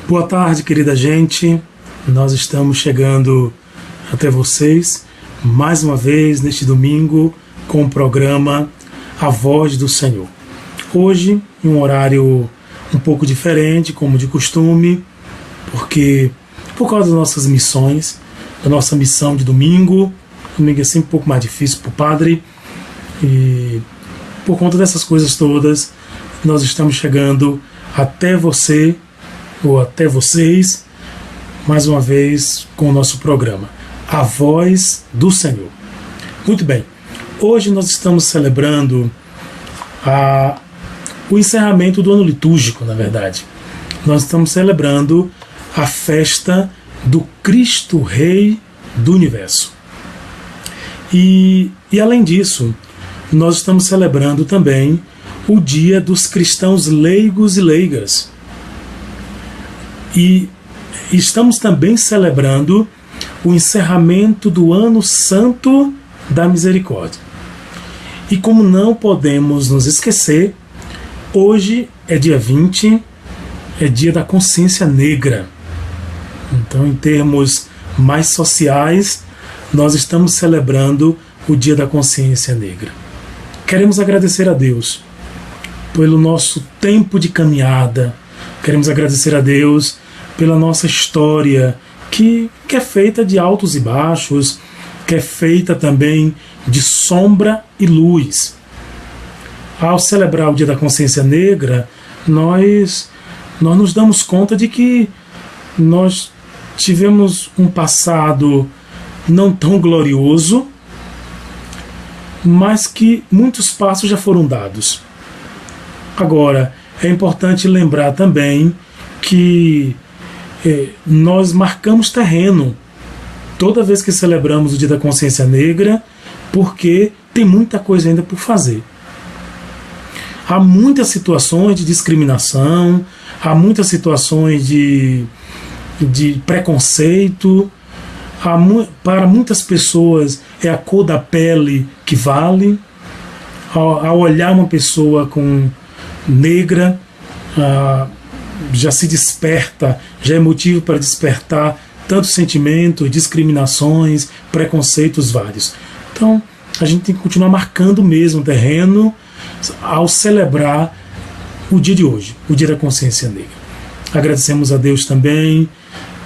Boa tarde, querida gente. Nós estamos chegando até vocês mais uma vez neste domingo com o programa A Voz do Senhor. Hoje, em um horário um pouco diferente, como de costume, porque por causa das nossas missões, da nossa missão de domingo é sempre um pouco mais difícil para o padre, e por conta dessas coisas todas, nós estamos chegando até você, ou até vocês, mais uma vez com o nosso programa, A Voz do Senhor. Muito bem, hoje nós estamos celebrando o encerramento do ano litúrgico, na verdade. Nós estamos celebrando a festa do Cristo Rei do Universo. E além disso, nós estamos celebrando também o Dia dos Cristãos Leigos e Leigas. E estamos também celebrando o encerramento do Ano Santo da Misericórdia. E como não podemos nos esquecer, hoje é dia 20, é dia da consciência negra. Então, em termos mais sociais, nós estamos celebrando o dia da consciência negra. Queremos agradecer a Deus pelo nosso tempo de caminhada, queremos agradecer a Deus pela nossa história, que é feita de altos e baixos, que é feita também de sombra e luz. Ao celebrar o Dia da Consciência Negra, nós nos damos conta de que nós tivemos um passado não tão glorioso, mas que muitos passos já foram dados. Agora, é importante lembrar também que nós marcamos terreno toda vez que celebramos o Dia da Consciência Negra, porque tem muita coisa ainda por fazer. Há muitas situações de discriminação, há muitas situações de preconceito. Para muitas pessoas é a cor da pele que vale. Ao olhar uma pessoa negra, já se desperta, já é motivo para despertar tantos sentimentos, discriminações, preconceitos vários. Então, a gente tem que continuar marcando mesmo o terreno ao celebrar o dia de hoje, o Dia da Consciência Negra. Agradecemos a Deus também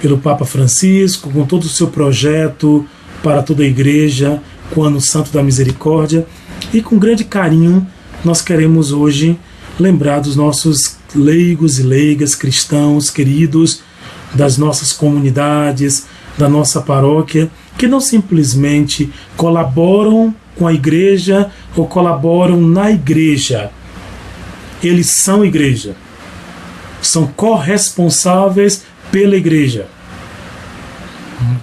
pelo Papa Francisco, com todo o seu projeto para toda a Igreja, com o Ano Santo da Misericórdia, e com grande carinho nós queremos hoje lembrar dos nossos leigos e leigas, cristãos queridos, das nossas comunidades, da nossa paróquia, que não simplesmente colaboram com a Igreja ou colaboram na Igreja. Eles são Igreja, são corresponsáveis pela Igreja.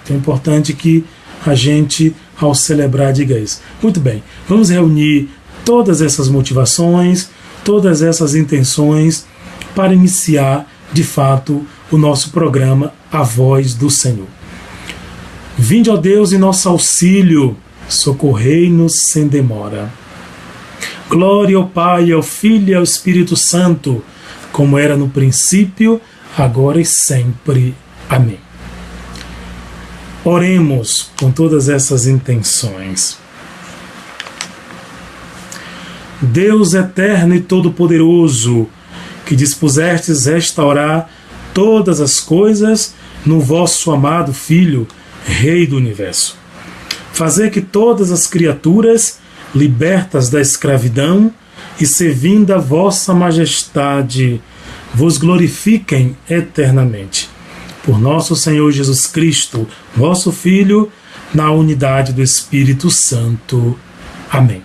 Então é importante que a gente, ao celebrar, diga isso. Muito bem, vamos reunir todas essas motivações, todas essas intenções para iniciar, de fato, o nosso programa A Voz do Senhor. Vinde, ó Deus, em nosso auxílio, socorrei-nos sem demora. Glória ao Pai, ao Filho e ao Espírito Santo, como era no princípio, agora e sempre. Amém. Oremos com todas essas intenções. Deus eterno e todo-poderoso, que dispusestes restaurar todas as coisas no vosso amado Filho, Rei do Universo. Fazer que todas as criaturas, libertas da escravidão e servindo a vossa majestade, vos glorifiquem eternamente. Por nosso Senhor Jesus Cristo, vosso Filho, na unidade do Espírito Santo. Amém.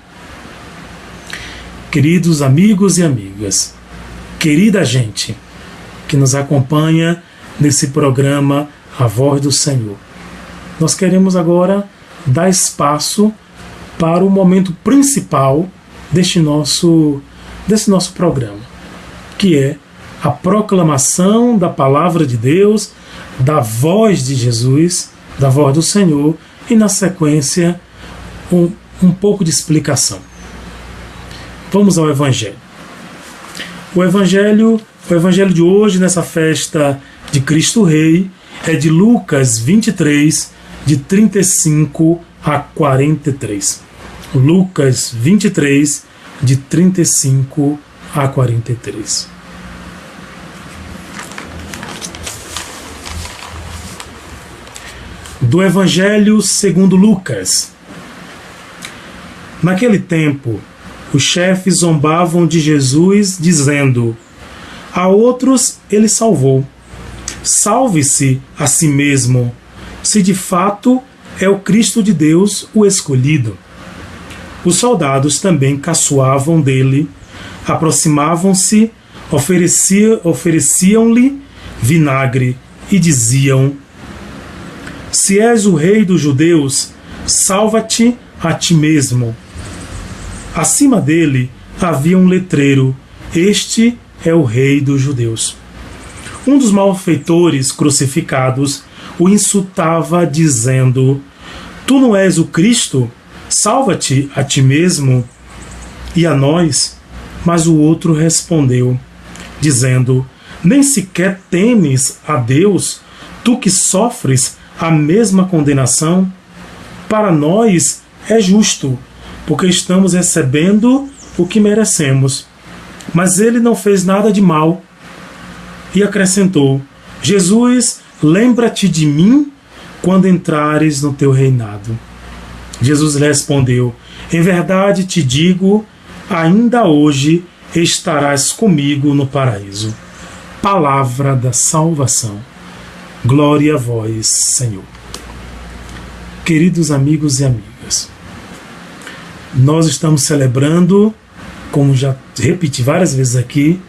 Queridos amigos e amigas, querida gente que nos acompanha nesse programa A Voz do Senhor, nós queremos agora dar espaço para o momento principal desse nosso programa, que é a proclamação da Palavra de Deus, da voz de Jesus, da voz do Senhor, e na sequência um pouco de explicação. Vamos ao Evangelho. O Evangelho de hoje, nessa festa de Cristo Rei é de Lucas 23, de 35 a 43. Lucas 23, de 35 a 43. Do Evangelho segundo Lucas. Naquele tempo, os chefes zombavam de Jesus, dizendo: a outros ele salvou. Salve-se a si mesmo, se de fato é o Cristo de Deus, o escolhido. Os soldados também caçoavam dele, aproximavam-se, ofereciam-lhe vinagre e diziam: se és o rei dos judeus, salva-te a ti mesmo. Acima dele havia um letreiro: este é o rei dos judeus. Um dos malfeitores crucificados o insultava, dizendo: tu não és o Cristo? Salva-te a ti mesmo e a nós. Mas o outro respondeu, dizendo: nem sequer temes a Deus, tu que sofres a mesma condenação? Para nós é justo, porque estamos recebendo o que merecemos. Mas ele não fez nada de mal. E acrescentou: Jesus, lembra-te de mim quando entrares no teu reinado. Jesus respondeu: em verdade te digo, ainda hoje estarás comigo no paraíso. Palavra da salvação. Glória a vós, Senhor. Queridos amigos e amigas, nós estamos celebrando, como já repeti várias vezes aqui,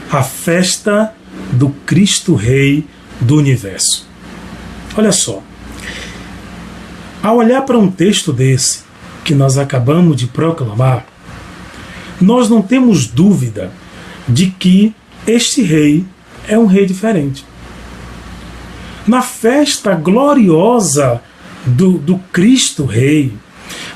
a festa do Cristo Rei do Universo. Olha só, ao olhar para um texto desse, que nós acabamos de proclamar, nós não temos dúvida de que este rei é um rei diferente. Na festa gloriosa do Cristo Rei,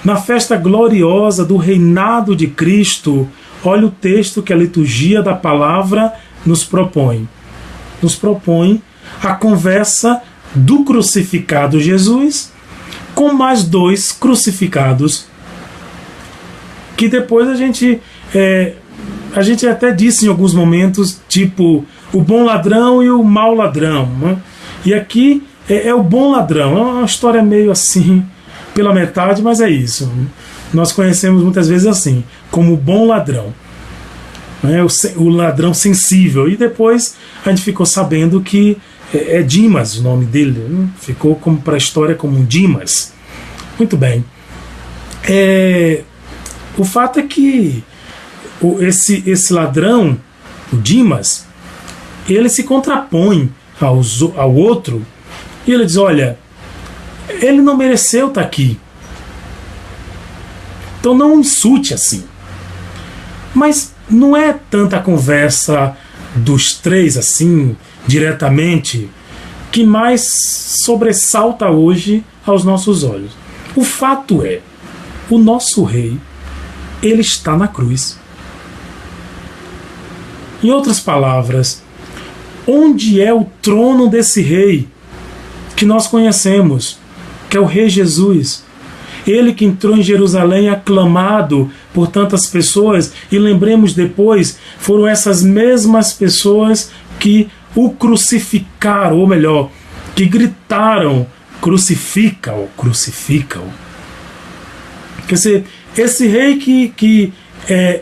na festa gloriosa do reinado de Cristo, olha o texto que a liturgia da palavra nos propõe. Nos propõe a conversa do crucificado Jesus com mais dois crucificados, que depois a gente até disse em alguns momentos, tipo o bom ladrão e o mau ladrão, né? E aqui é o bom ladrão. É uma história meio assim pela metade, mas é isso. Nós conhecemos muitas vezes assim, como o bom ladrão, né? O ladrão sensível. E depois a gente ficou sabendo que é Dimas o nome dele, né? Ficou para a história como um Dimas. Muito bem. O fato é que esse ladrão, o Dimas, ele se contrapõe ao outro e ele diz: olha, ele não mereceu estar aqui, então não insulte assim. Mas não é tanta conversa dos três assim diretamente que mais sobressalta hoje aos nossos olhos. O fato é, o nosso rei, ele está na cruz. Em outras palavras, onde é o trono desse rei que nós conhecemos, que é o Rei Jesus? Ele que entrou em Jerusalém aclamado por tantas pessoas, e lembremos depois, foram essas mesmas pessoas que o crucificaram, ou melhor, que gritaram: crucifica-o, crucifica-o. Quer dizer, esse rei que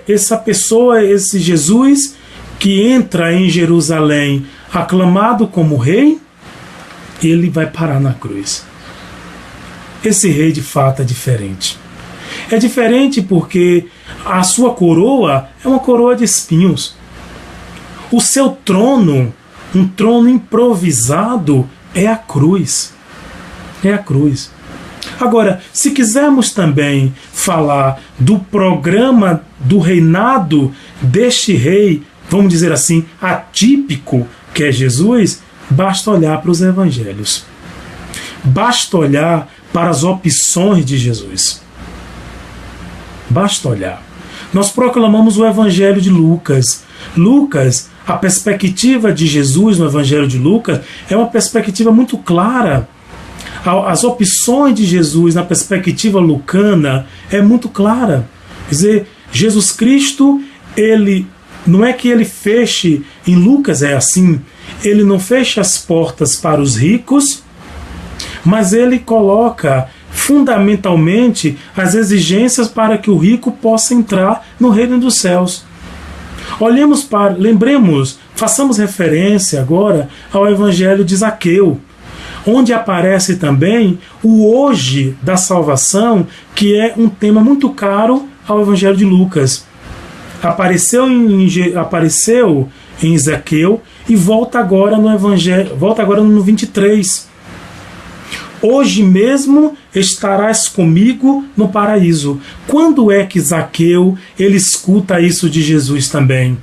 essa pessoa, esse Jesus que entra em Jerusalém aclamado como rei, ele vai parar na cruz. Esse rei de fato é diferente. É diferente porque a sua coroa é uma coroa de espinhos. O seu trono, um trono improvisado, é a cruz. É a cruz. Agora, se quisermos também falar do programa do reinado deste rei, vamos dizer assim, atípico, que é Jesus, basta olhar para os evangelhos. Basta olhar para as opções de Jesus. Basta olhar. Nós proclamamos o evangelho de Lucas. Lucas a perspectiva de Jesus no Evangelho de Lucas é uma perspectiva muito clara. As opções de Jesus na perspectiva lucana é muito clara. Quer dizer, Jesus Cristo, ele não é que ele feche, em Lucas é assim, ele não fecha as portas para os ricos, mas ele coloca fundamentalmente as exigências para que o rico possa entrar no reino dos céus. Lembremos, façamos referência agora ao Evangelho de Zaqueu, onde aparece também o hoje da salvação, que é um tema muito caro ao Evangelho de Lucas. Apareceu em Zaqueu e volta agora no Evangelho, volta agora no 23. Hoje mesmo estarás comigo no paraíso. Quando é que Zaqueu ele escuta isso de Jesus também?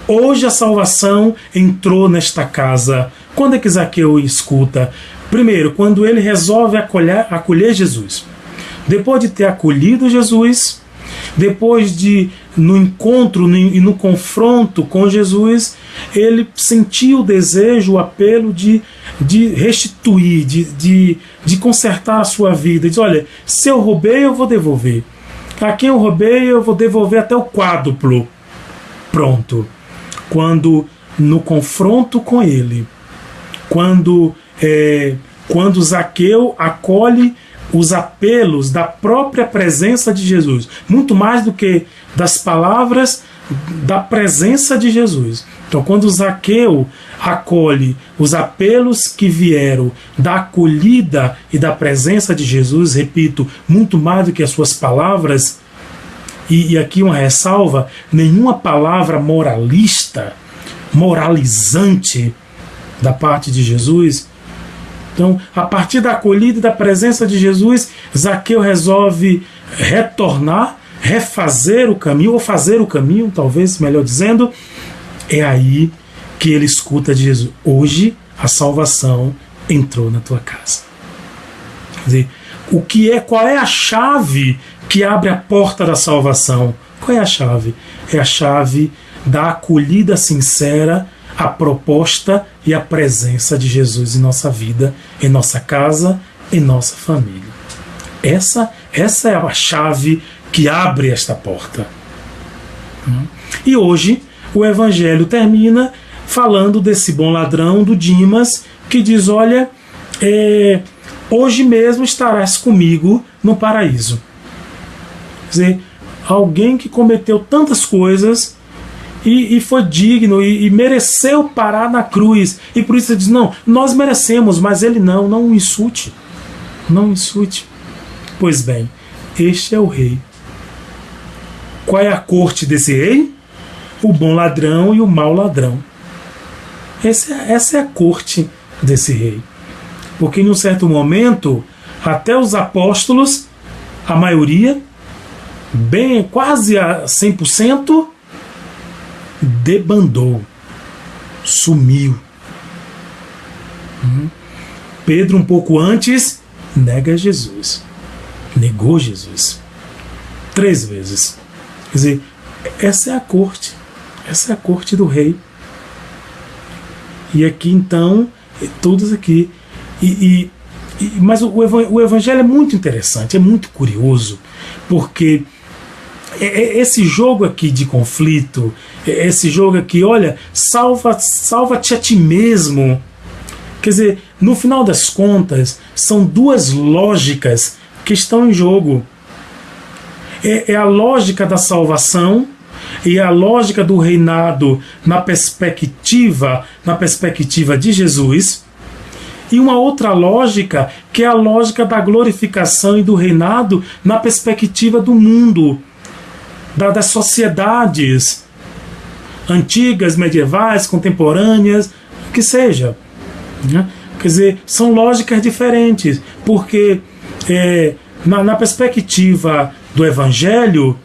Hoje a salvação entrou nesta casa. Quando é que Zaqueu escuta? Primeiro, quando ele resolve acolher Jesus. Depois de ter acolhido Jesus, depois de, no encontro e no confronto com Jesus, ele sentiu o desejo, o apelo de restituir, de consertar a sua vida. Diz, olha, se eu roubei, eu vou devolver. A quem eu roubei, eu vou devolver até o quádruplo. Pronto. Quando no confronto com ele, quando Zaqueu acolhe os apelos da própria presença de Jesus, muito mais do que das palavras da presença de Jesus. Então, quando Zaqueu acolhe os apelos que vieram da acolhida e da presença de Jesus, repito, muito mais do que as suas palavras, e aqui uma ressalva, nenhuma palavra moralista, moralizante da parte de Jesus. Então, a partir da acolhida e da presença de Jesus, Zaqueu resolve retornar, refazer o caminho, ou fazer o caminho, talvez, melhor dizendo. É aí que ele escuta de Jesus: hoje a salvação entrou na tua casa. Quer dizer, qual é a chave que abre a porta da salvação? Qual é a chave? É a chave da acolhida sincera, a proposta e a presença de Jesus em nossa vida, em nossa casa, em nossa família. Essa é a chave que abre esta porta. E hoje o Evangelho termina falando desse bom ladrão, do Dimas, que diz, olha, hoje mesmo estarás comigo no paraíso. Quer dizer, alguém que cometeu tantas coisas e foi digno e mereceu parar na cruz. E por isso ele diz, não, nós merecemos, mas ele não o insulte. Não insulte. Pois bem, este é o rei. Qual é a corte desse rei? O bom ladrão e o mau ladrão. Essa é a corte desse rei. Porque em um certo momento, até os apóstolos, a maioria, quase a 100%, debandou, sumiu. Pedro, um pouco antes, nega Jesus. Negou Jesus 3 vezes. Quer dizer, essa é a corte. Essa é a corte do rei. E aqui então, todos aqui. Mas o Evangelho é muito interessante, é muito curioso, porque esse jogo aqui de conflito, esse jogo aqui, olha, salva-te a ti mesmo. Quer dizer, no final das contas, são 2 lógicas que estão em jogo. É a lógica da salvação e a lógica do reinado na perspectiva de Jesus, e uma outra lógica que é a lógica da glorificação e do reinado na perspectiva do mundo, das sociedades antigas, medievais, contemporâneas, que seja. Quer dizer, são lógicas diferentes, porque na perspectiva do Evangelho,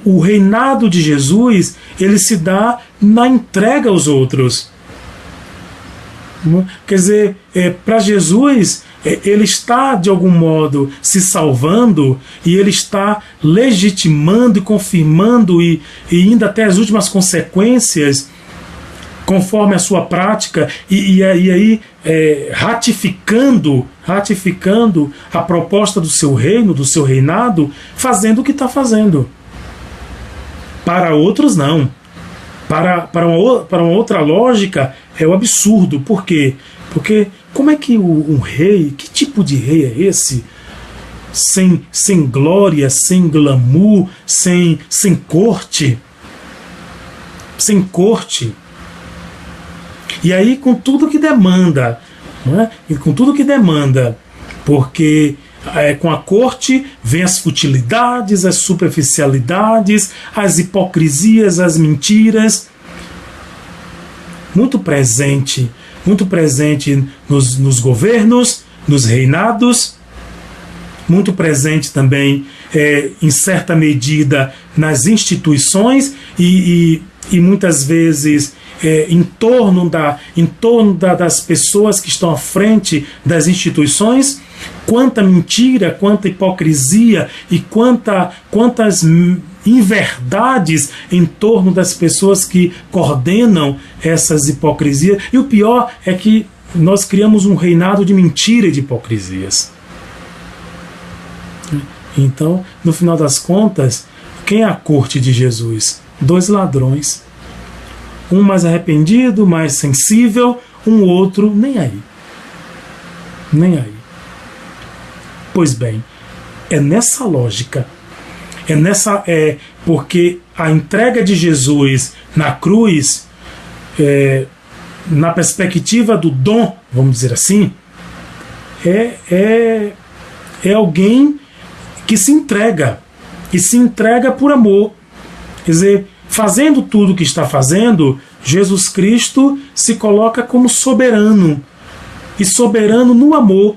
o reinado de Jesus, ele se dá na entrega aos outros. Quer dizer, para Jesus, ele está, de algum modo, se salvando, e ele está legitimando e confirmando e indo até as últimas consequências, conforme a sua prática, e aí ratificando a proposta do seu reino, do seu reinado, fazendo o que está fazendo. Para outros, não. Para uma outra lógica, é o absurdo. Por quê? Porque como é que um rei, que tipo de rei é esse? Sem glória, sem glamour, sem corte. Sem corte. E aí com tudo que demanda, não é? E com tudo que demanda, porque com a corte vem as futilidades, as superficialidades, as hipocrisias, as mentiras, muito presente nos governos, nos reinados, muito presente também, em certa medida, nas instituições e muitas vezes em torno das pessoas que estão à frente das instituições. Quanta mentira, quanta hipocrisia e quantas inverdades em torno das pessoas que coordenam essas hipocrisias. E o pior é que nós criamos um reinado de mentira e de hipocrisias. Então, no final das contas, quem é a corte de Jesus? 2 ladrões. Um mais arrependido, mais sensível, um outro nem aí. Nem aí. Pois bem, é nessa lógica, porque a entrega de Jesus na cruz, na perspectiva do dom, vamos dizer assim, é alguém que se entrega, e se entrega por amor. Quer dizer, fazendo tudo o que está fazendo, Jesus Cristo se coloca como soberano, e soberano no amor.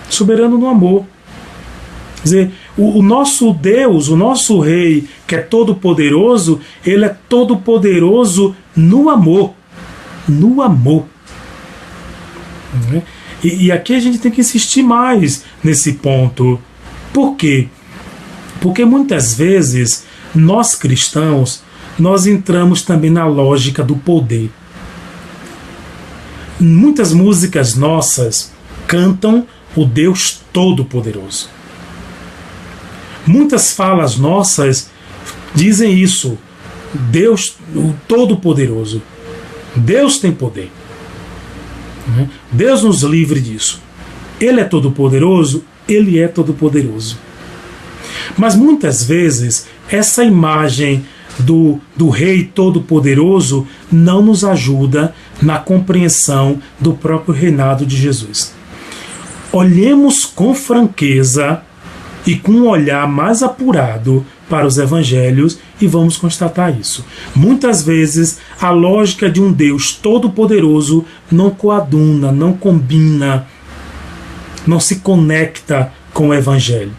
Soberano no amor. Quer dizer, o nosso Deus, o nosso Rei, que é todo-poderoso, ele é todo-poderoso no amor. No amor. E aqui a gente tem que insistir mais nesse ponto. Por quê? Porque muitas vezes nós cristãos, nós entramos também na lógica do poder. Muitas músicas nossas cantam o Deus Todo-Poderoso. Muitas falas nossas dizem isso. Deus, o Todo-Poderoso. Deus tem poder. Deus nos livre disso. Ele é todo-poderoso, ele é todo-poderoso. Mas muitas vezes essa imagem do Rei Todo-Poderoso não nos ajuda na compreensão do próprio reinado de Jesus. Olhemos com franqueza e com um olhar mais apurado para os evangelhos e vamos constatar isso. Muitas vezes a lógica de um Deus todo-poderoso não coaduna, não combina, não se conecta com o evangelho.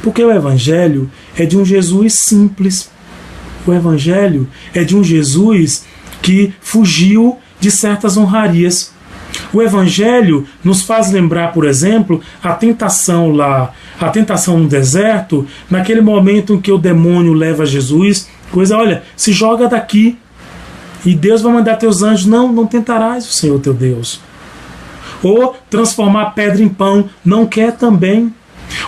Porque o evangelho é de um Jesus simples. O evangelho é de um Jesus que fugiu de certas honrarias. O evangelho nos faz lembrar, por exemplo, a tentação no deserto, naquele momento em que o demônio leva Jesus, olha, se joga daqui e Deus vai mandar teus anjos. Não tentarás o Senhor teu Deus. Ou transformar pedra em pão, não quer também.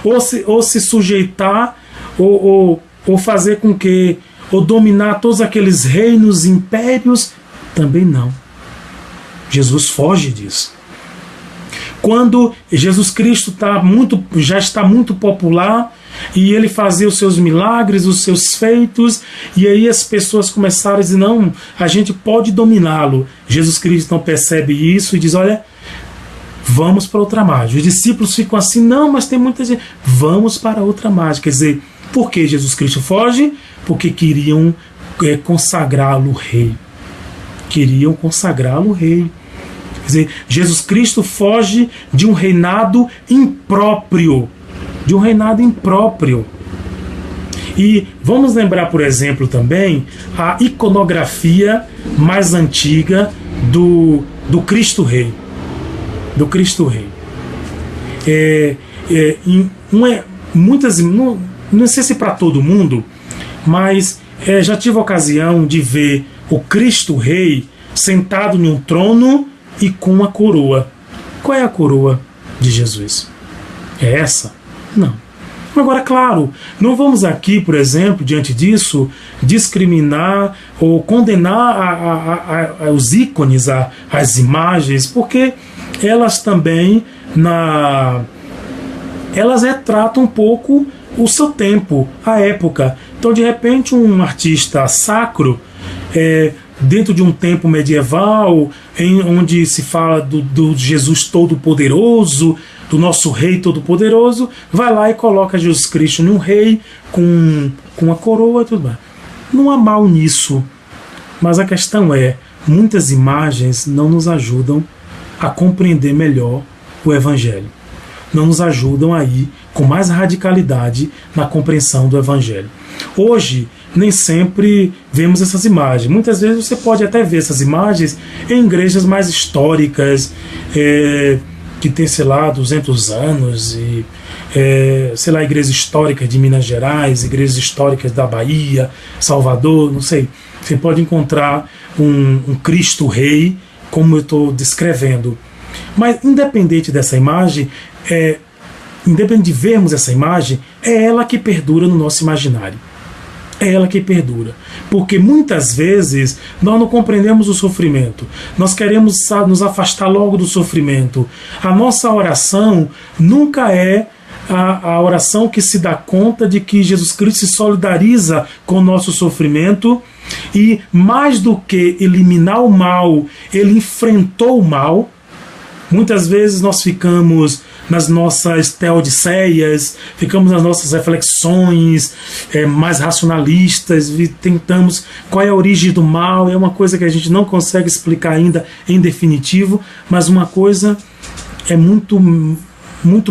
Ou se sujeitar, ou fazer com que, ou dominar todos aqueles reinos, impérios, também não. Jesus foge disso. Quando Jesus Cristo já está muito popular e ele fazia os seus milagres, os seus feitos, e aí as pessoas começaram a dizer, não, a gente pode dominá-lo. Jesus Cristo não percebe isso e diz, olha, vamos para outra margem. Os discípulos ficam assim, não, mas tem muita gente. Vamos para outra margem. Quer dizer, por que Jesus Cristo foge? Porque queriam consagrá-lo rei. Queriam consagrá-lo rei. Quer dizer, Jesus Cristo foge de um reinado impróprio. De um reinado impróprio. E vamos lembrar, por exemplo, também a iconografia mais antiga do Cristo Rei. Do Cristo Rei. Não sei se para todo mundo, mas já tive a ocasião de ver o Cristo Rei sentado em um trono e com uma coroa. Qual é a coroa de Jesus? É essa? Não. Agora, claro, não vamos aqui, por exemplo, diante disso, discriminar ou condenar os ícones, as imagens, porque elas também elas retratam um pouco o seu tempo, a época. Então, de repente, um artista sacro, dentro de um tempo medieval, onde se fala do Jesus Todo-Poderoso, do nosso Rei Todo-Poderoso, vai lá e coloca Jesus Cristo num rei com uma coroa e tudo mais. Não há mal nisso, mas a questão muitas imagens não nos ajudam a compreender melhor o Evangelho. Não nos ajudam a ir com mais radicalidade na compreensão do Evangelho. Hoje, nem sempre vemos essas imagens. Muitas vezes você pode até ver essas imagens em igrejas mais históricas, que tem, sei lá, 200 anos, e sei lá, igrejas históricas de Minas Gerais, igrejas históricas da Bahia, Salvador, não sei. Você pode encontrar um Cristo Rei, como eu estou descrevendo. Mas, independente dessa imagem, independente de vermos essa imagem, é ela que perdura no nosso imaginário. É ela que perdura. Porque muitas vezes nós não compreendemos o sofrimento. Nós queremos nos afastar logo do sofrimento. A nossa oração nunca é a oração que se dá conta de que Jesus Cristo se solidariza com o nosso sofrimento e, mais do que eliminar o mal, ele enfrentou o mal. Muitas vezes nós ficamos nas nossas teodiceias, ficamos nas nossas reflexões mais racionalistas, e tentamos qual é a origem do mal. É uma coisa que a gente não consegue explicar ainda em definitivo, mas uma coisa é muito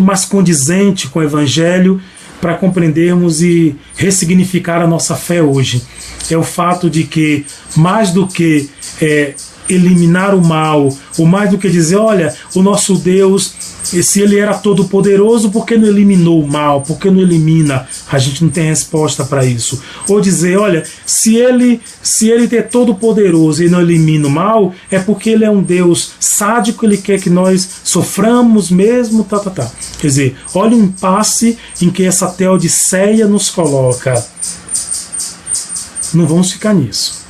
mais condizente com o Evangelho para compreendermos e ressignificar a nossa fé hoje. É o fato de que, mais do que eliminar o mal, ou mais do que dizer, olha, o nosso Deus, se ele era todo poderoso, por que não eliminou o mal? Por que não elimina? A gente não tem resposta para isso. Ou dizer, olha, se ele é todo poderoso e não elimina o mal, é porque ele é um Deus sádico, ele quer que nós soframos mesmo, Quer dizer, olha o impasse em que essa teodiceia nos coloca. Não vamos ficar nisso.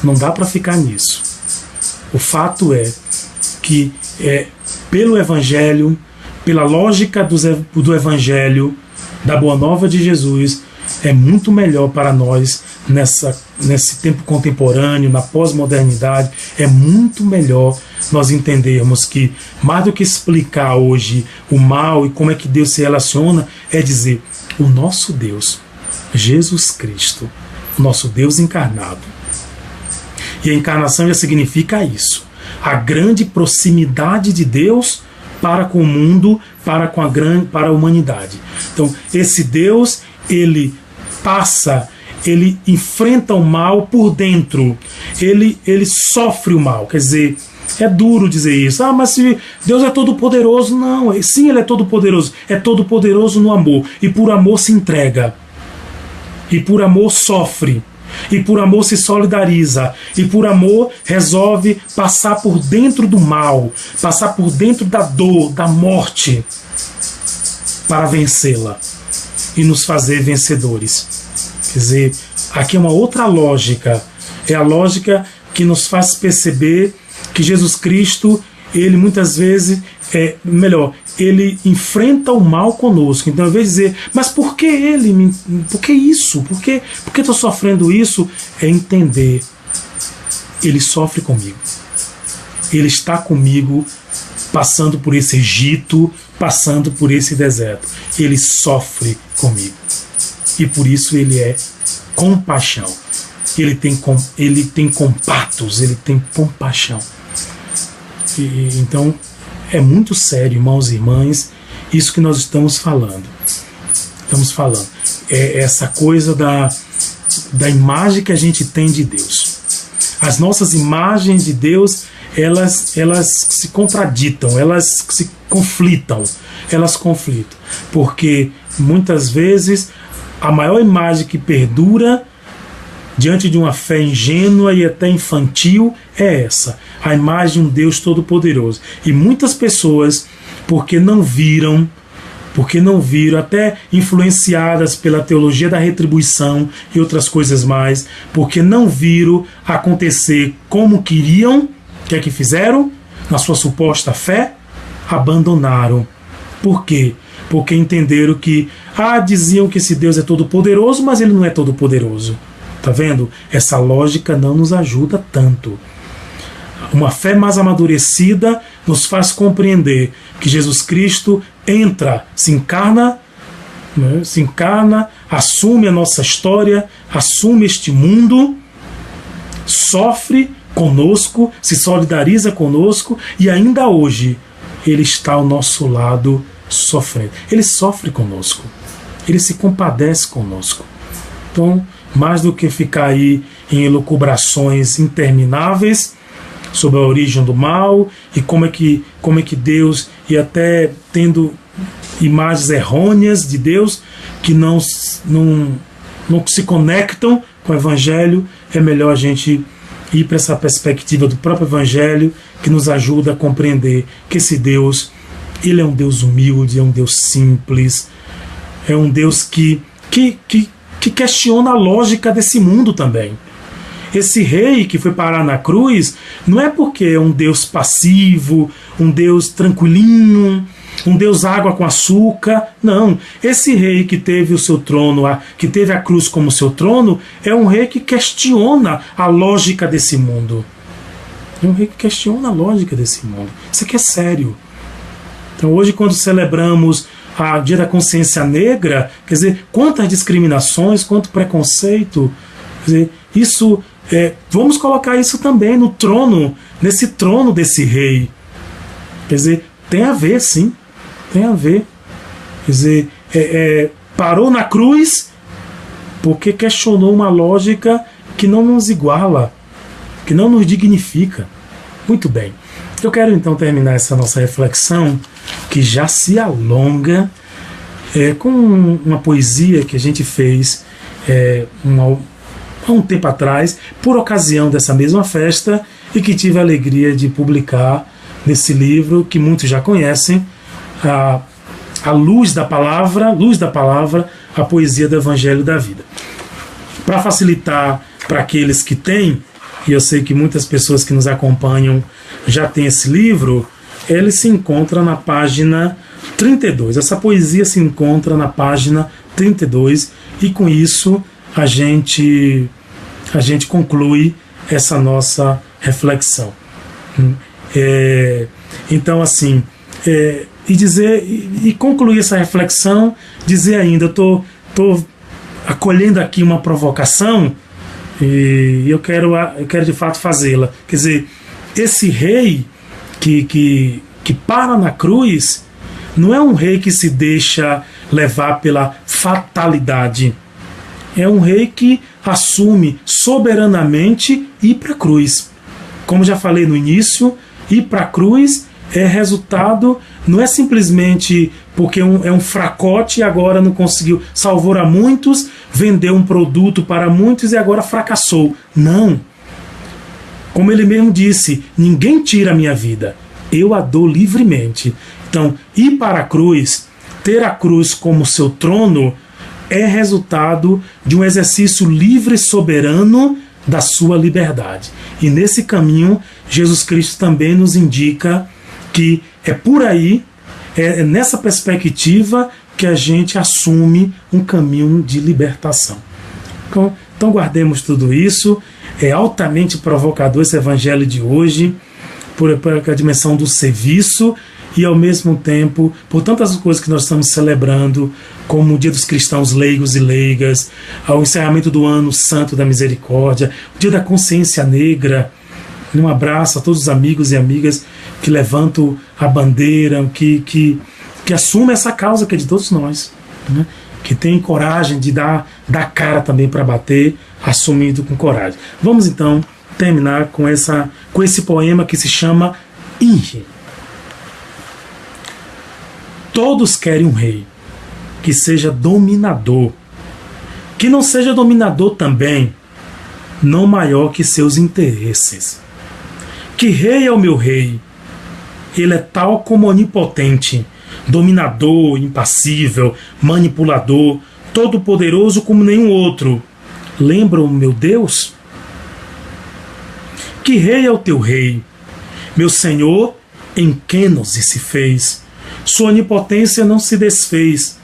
Não dá para ficar nisso. O fato é que pelo Evangelho, pela lógica do Evangelho, da Boa Nova de Jesus, é muito melhor para nós, nesse tempo contemporâneo, na pós-modernidade, é muito melhor nós entendermos que, mais do que explicar hoje o mal e como é que Deus se relaciona, é dizer, o nosso Deus, Jesus Cristo, o nosso Deus encarnado. E a encarnação já significa isso. A grande proximidade de Deus para com o mundo, para a humanidade. Então, esse Deus, ele enfrenta o mal por dentro. Ele sofre o mal. Quer dizer, é duro dizer isso. Mas se Deus é todo poderoso, não. Sim, ele é todo poderoso. É todo poderoso no amor. E por amor se entrega. E por amor sofre. E por amor se solidariza, e por amor resolve passar por dentro do mal, passar por dentro da dor, da morte, para vencê-la e nos fazer vencedores. Quer dizer, aqui é uma outra lógica, é a lógica que nos faz perceber que Jesus Cristo, ele muitas vezes, ele enfrenta o mal conosco. Então, ao invés de dizer, mas por que por que isso? Por que estou sofrendo isso? É entender, ele sofre comigo. Ele está comigo, passando por esse Egito, passando por esse deserto. Ele sofre comigo. E por isso ele é compaixão. Ele tem compatos, ele tem compaixão. Então, é muito sério, irmãos e irmãs, isso que nós estamos falando. É essa coisa da imagem que a gente tem de Deus. As nossas imagens de Deus, elas se contraditam, elas se conflitam, porque muitas vezes a maior imagem que perdura diante de uma fé ingênua e até infantil é essa, a imagem de um Deus Todo-Poderoso. E muitas pessoas, porque não viram, até influenciadas pela teologia da retribuição e outras coisas mais, porque não viram acontecer como queriam, o que é que fizeram? Na sua suposta fé, abandonaram. Por quê? Porque entenderam que, diziam que esse Deus é todo-poderoso, mas ele não é todo-poderoso. Tá vendo? Essa lógica não nos ajuda tanto. Uma fé mais amadurecida nos faz compreender que Jesus Cristo entra, se encarna, assume a nossa história, assume este mundo, sofre conosco, se solidariza conosco e ainda hoje ele está ao nosso lado sofrendo. Ele sofre conosco, ele se compadece conosco. Então, mais do que ficar aí em elucubrações intermináveis sobre a origem do mal e como é que Deus, e até tendo imagens errôneas de Deus que não se conectam com o Evangelho, é melhor a gente ir para essa perspectiva do próprio Evangelho, que nos ajuda a compreender que esse Deus, ele é um Deus humilde, é um Deus simples, é um Deus que questiona a lógica desse mundo também. Esse rei que foi parar na cruz não é porque é um Deus passivo, um Deus tranquilinho, um Deus água com açúcar. Não. Esse rei que teve o seu trono, que teve a cruz como seu trono, é um rei que questiona a lógica desse mundo. É um rei que questiona a lógica desse mundo. Isso aqui é sério. Então hoje, quando celebramos a Dia da Consciência Negra, quer dizer, quantas discriminações, quanto preconceito, quer dizer, isso, vamos colocar isso também no trono, nesse trono desse rei. Quer dizer, tem a ver, sim, tem a ver. Quer dizer, parou na cruz porque questionou uma lógica que não nos iguala, que não nos dignifica. Muito bem. Eu quero então terminar essa nossa reflexão, que já se alonga, com uma poesia que a gente fez há um tempo atrás, por ocasião dessa mesma festa, e que tive a alegria de publicar nesse livro que muitos já conhecem, a Luz da Palavra, a poesia do Evangelho da Vida. Para facilitar para aqueles que têm, e eu sei que muitas pessoas que nos acompanham já têm esse livro, ele se encontra na página 32. Essa poesia se encontra na página 32 e com isso a gente conclui essa nossa reflexão. Então, assim, e concluir essa reflexão, dizer ainda, estou acolhendo aqui uma provocação e eu quero de fato fazê-la. Quer dizer, esse rei que para na cruz não é um rei que se deixa levar pela fatalidade. É um rei que assume soberanamente ir para a cruz. Como já falei no início, ir para a cruz é resultado, não é simplesmente porque é um fracote e agora não conseguiu, salvou a muitos, vendeu um produto para muitos e agora fracassou. Não. Como ele mesmo disse, ninguém tira a minha vida, eu a dou livremente. Então, ir para a cruz, ter a cruz como seu trono, é resultado de um exercício livre e soberano da sua liberdade. E nesse caminho, Jesus Cristo também nos indica que é por aí, é nessa perspectiva que a gente assume um caminho de libertação. Então guardemos tudo isso. É altamente provocador esse evangelho de hoje, por a dimensão do serviço e ao mesmo tempo por tantas coisas que nós estamos celebrando, como o Dia dos Cristãos Leigos e Leigas, ao encerramento do Ano Santo da Misericórdia, o Dia da Consciência Negra. Um abraço a todos os amigos e amigas que levantam a bandeira, que assumem essa causa que é de todos nós, né? Que tem coragem de dar cara também para bater, assumindo com coragem. Vamos então terminar com esse poema que se chama INRI. Todos querem um rei que seja dominador, que não seja dominador também, não maior que seus interesses. Que rei é o meu rei? Ele é tal como onipotente, dominador, impassível, manipulador, todo-poderoso como nenhum outro. Lembra o meu Deus? Que rei é o teu rei? Meu Senhor em Kênose se fez. Sua onipotência não se desfez.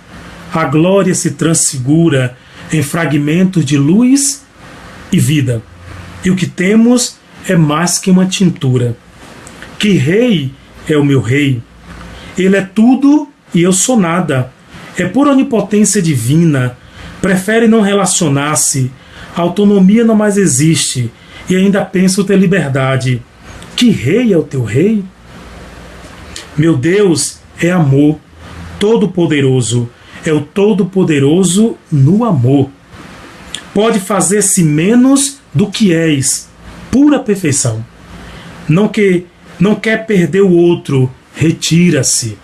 A glória se transfigura em fragmentos de luz e vida. E o que temos é mais que uma tintura. Que rei é o meu rei? Ele é tudo e eu sou nada. É pura onipotência divina. Prefere não relacionar-se. A autonomia não mais existe. E ainda penso ter liberdade. Que rei é o teu rei? Meu Deus é amor, todo-poderoso. É o todo-poderoso no amor. Pode fazer-se menos do que és. Pura perfeição. Não quer perder o outro. Retira-se.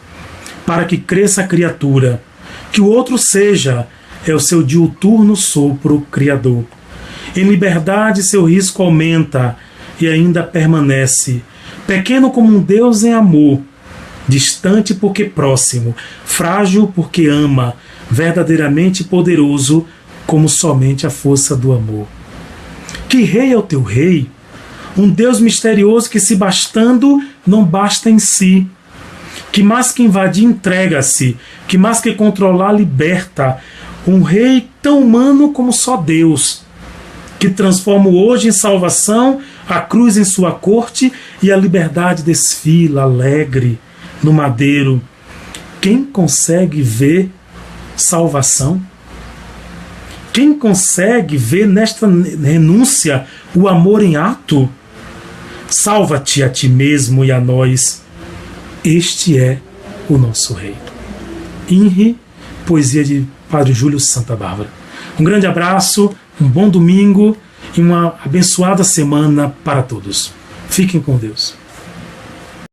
Para que cresça a criatura. Que o outro seja. É o seu diuturno sopro criador. Em liberdade seu risco aumenta e ainda permanece, pequeno como um Deus em amor, distante porque próximo, frágil porque ama, verdadeiramente poderoso como somente a força do amor. Que rei é o teu rei? Um Deus misterioso que, se bastando, não basta em si, que mais que invadir entrega-se, que mais que controlar liberta, um rei tão humano como só Deus, que transforma o hoje em salvação, a cruz em sua corte e a liberdade desfila alegre no madeiro. Quem consegue ver salvação? Quem consegue ver nesta renúncia o amor em ato? Salva-te a ti mesmo e a nós. Este é o nosso rei. INRI, poesia de Padre Júlio Santa Bárbara. Um grande abraço, um bom domingo e uma abençoada semana para todos. Fiquem com Deus.